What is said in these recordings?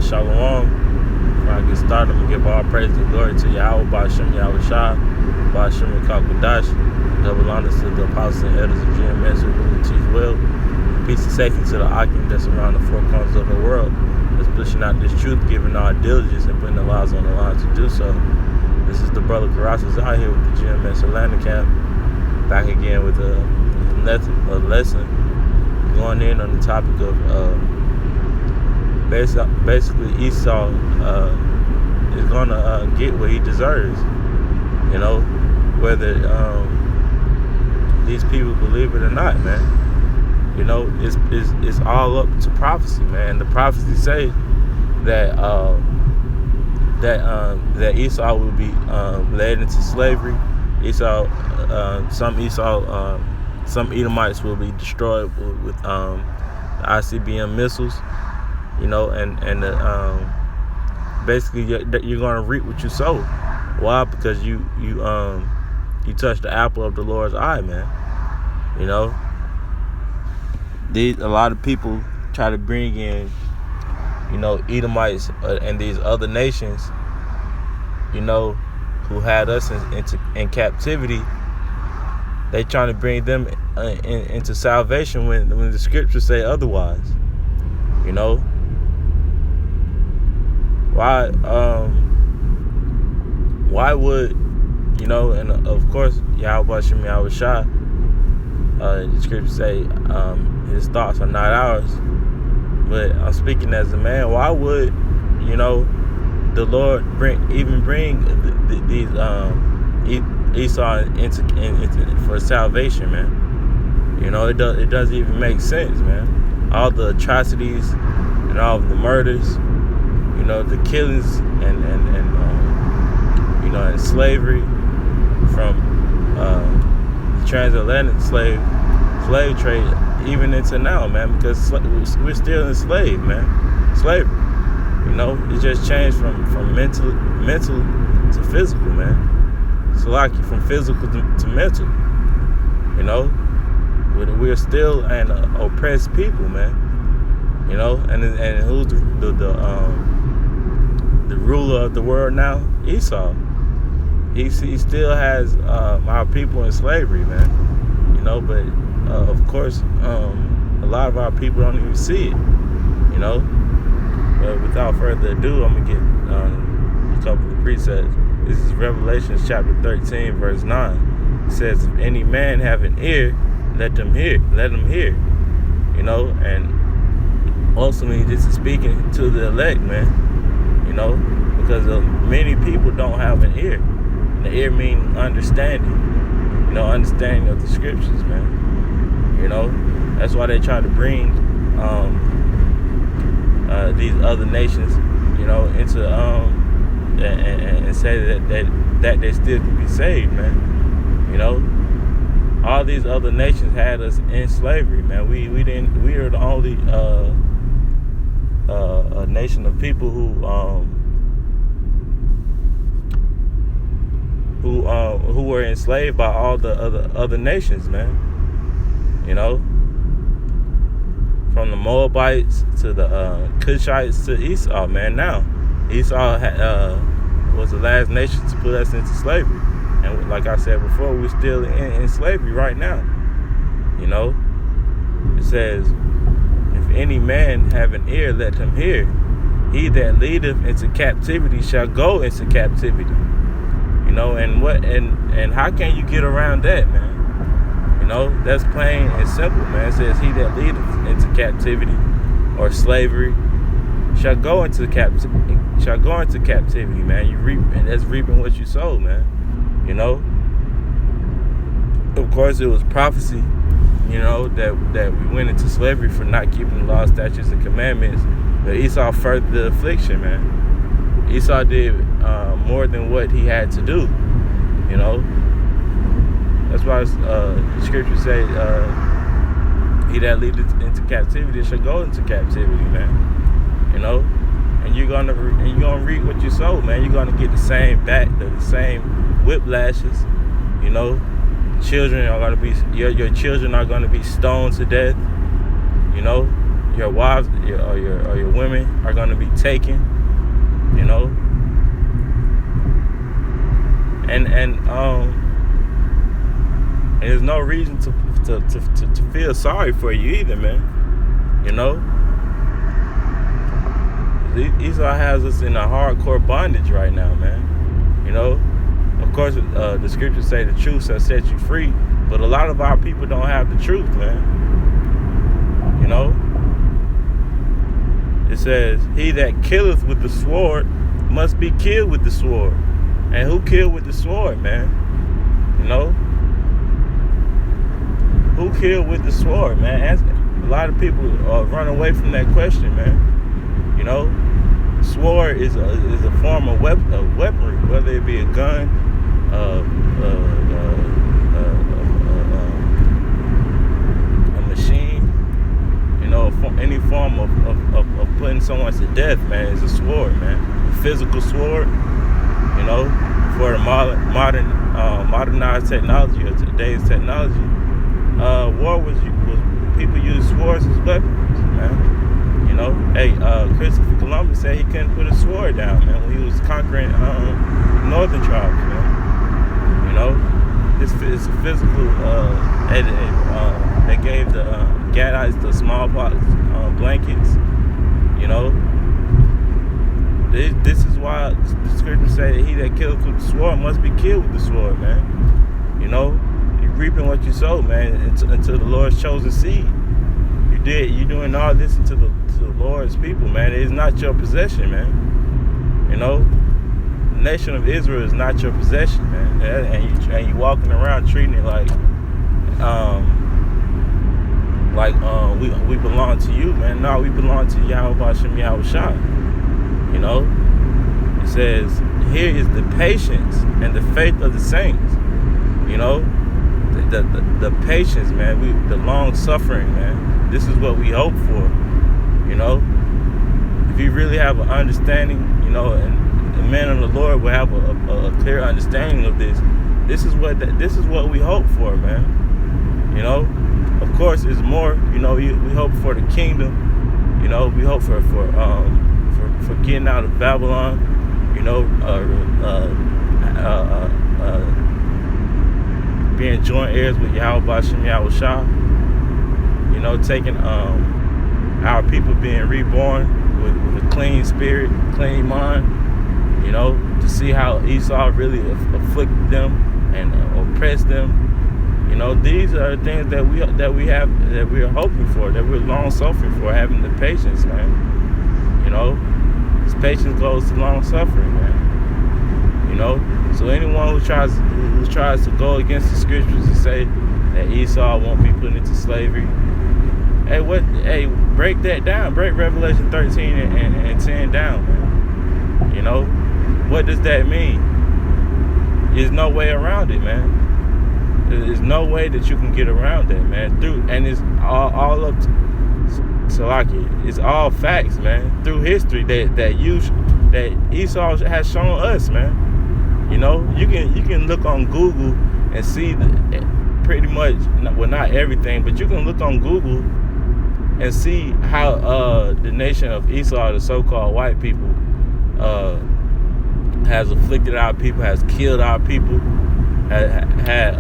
Shalom. Before I get started, I'm going to give all praise and glory to Yahweh, Ba'ashem Yahweh Shah, Ba'ashem Kakwadash. Double honors to the apostles and elders of GMS who really teach well. Peace and safety to the Akim that's around the four corners of the world. That's pushing out this truth, giving our diligence and putting the lives on the line to do so. This is the brother Carrasco's out here with the GMS Atlanta camp. Back again with a lesson going in on the topic of basically Esau is going to get what he deserves. You know, whether these people believe it or not, man. You know, it's all up to prophecy, man. The prophecy say that that Esau will be led into slavery. Some Edomites will be destroyed with the ICBM missiles. You know, and basically you're gonna reap what you sow. Why? Because you touch the apple of the Lord's eye, man. You know, a lot of people try to bring in, you know, Edomites and these other nations, you know, who had us in captivity. They trying to bring them into salvation when the scriptures say otherwise. You know, why would, you know, and of course Yahweh Ba'ashem Yahweh Shah, the scriptures say his thoughts are not ours. But I'm speaking as a man. Why would, you know, the Lord bring these Esau into for salvation, man? You know, it doesn't even make sense, man. All the atrocities and all of the murders, you know, the killings and you know, and slavery from the transatlantic slave trade even into now, man, because we're still enslaved, man. Slavery, you know, it just changed from mental to physical, man. It's like from physical to mental, you know. We're still an oppressed people, man. You know, and who's the ruler of the world now? Esau. He still has our people in slavery, man. You know, but of course, a lot of our people don't even see it. You know. But without further ado, I'm gonna get a couple of precepts. This is Revelation chapter 13, verse 9. It says, "If any man have an ear, let him hear. You know, and ultimately this is speaking to the elect, man. You know, because many people don't have an ear. The ear means understanding. You know, understanding of the scriptures, man. You know, that's why they try to bring these other nations, you know, into and say that they still can be saved, man. You know. All these other nations had us in slavery, man. We are the only a nation of people who were enslaved by all the other nations, man. You know, from the Moabites to the Cushites to Esau, man. Now Esau was the last nation to put us into slavery. And like I said before, we're still in slavery right now. You know, it says, "If any man have an ear, let him hear. He that leadeth into captivity shall go into captivity." You know, and how can you get around that, man? You know, that's plain and simple, man. It says, "He that leadeth into captivity or slavery shall go into captivity." Man, you reap, and that's reaping what you sow, man. You know, of course, it was prophecy, you know, that we went into slavery for not keeping the law, statutes, and commandments. But Esau furthered the affliction, man. Esau did more than what he had to do, you know. That's why the scriptures say, "He that leadeth into captivity shall go into captivity," man. You know, and you're gonna reap what you sow, man. You're gonna get the same whiplashes. You know, children are gonna be your children are gonna be stoned to death. You know, your wives or your women are going to be taken, you know. And there's no reason to feel sorry for you either, man. You know, Esau has us in a hardcore bondage right now, man. You know, of course, the scriptures say the truth shall set you free, but a lot of our people don't have the truth, man. You know, it says, "He that killeth with the sword must be killed with the sword." And who killed with the sword, man? You know, who killed with the sword, man? A lot of people run away from that question, man. You know, sword is a form of weaponry, whether it be a gun, a machine, you know, any form of putting someone to death, man, is a sword, man. A physical sword, you know, for the modernized technology or today's technology. War was people used swords as weapons, man. You know, hey, Christopher Columbus said he couldn't put a sword down, man, when he was conquering northern tribes, man. You know, it's a physical. They gave the Gadites the smallpox blankets. You know, this is why the scriptures say that he that killeth with the sword must be killed with the sword, man. You know, you're reaping what you sow, man, until the Lord's chosen seed. You're doing all this to the Lord's people, man. It is not your possession, man. You know, the nation of Israel is not your possession, man. And you walking around treating it like we belong to you, man. No, we belong to Yahweh Hashem Yahweh Shah. You know, it says, here is the patience and the faith of the saints. You know, the patience, man. The long suffering, man. This is what we hope for. You know, if you really have an understanding, you know, and the man of the Lord will have a clear understanding of this. This is what we hope for, man. You know, of course, it's more. You know, we hope for the kingdom. You know, we hope for getting out of Babylon. You know, being joint heirs with Yahweh Hashem Yahweh Shah. You know, taking our people being reborn with a clean spirit, clean mind. You know, to see how Esau really afflicted them and oppressed them. You know, these are the things that we are hoping for, that we're long suffering for, having the patience, man. You know, this patience goes to long suffering, man. You know, so anyone who tries to go against the scriptures and say that Esau won't be put into slavery, hey, break that down. Break Revelation 13 and 10 down, man. You know, what does that mean? There's no way around it, man. There's no way that you can get around that, man. And it's all up to Salaki. It's all facts, man. Through history that Esau has shown us, man. You know, you can look on Google and see pretty much, well, not everything, but you can look on Google and see how the nation of Esau, the so-called white people, has afflicted our people, has killed our people, had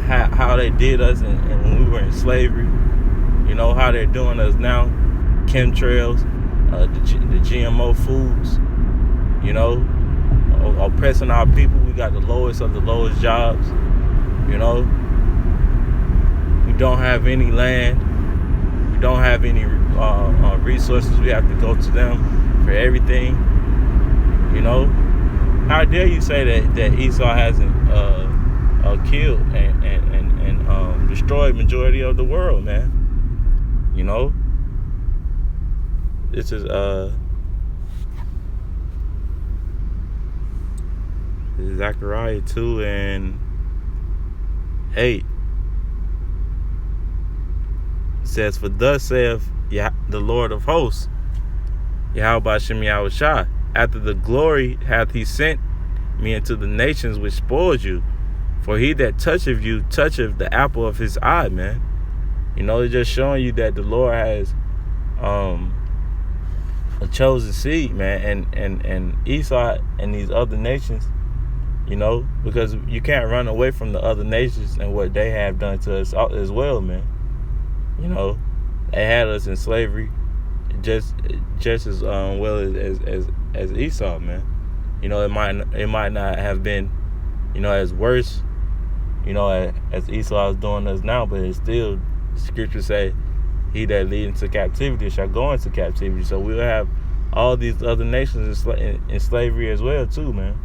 how they did us and when we were in slavery. You know how they're doing us now, chemtrails, the GMO foods. You know, oppressing our people. We got the lowest of the lowest jobs. You know, we don't have any land. We don't have any resources. We have to go to them for everything. You know, how dare you say that Esau hasn't killed and destroyed majority of the world, man? You know, this is Zechariah 2:8. It says, "For thus saith the Lord of hosts, Yahweh Hashem Yahweh Shah, after the glory hath he sent me into the nations which spoiled you. For he that toucheth you toucheth the apple of his eye," man. It's just showing you that the Lord has a chosen seed, man, and Esau and these other nations, because you can't run away from the other nations and what they have done to us as well, man. They had us in slavery just as well as Esau, man. It might not have been, as worse, as Esau is doing us now, but it's still, scripture say, he that lead into captivity shall go into captivity. So we'll have all these other nations in slavery as well too, man.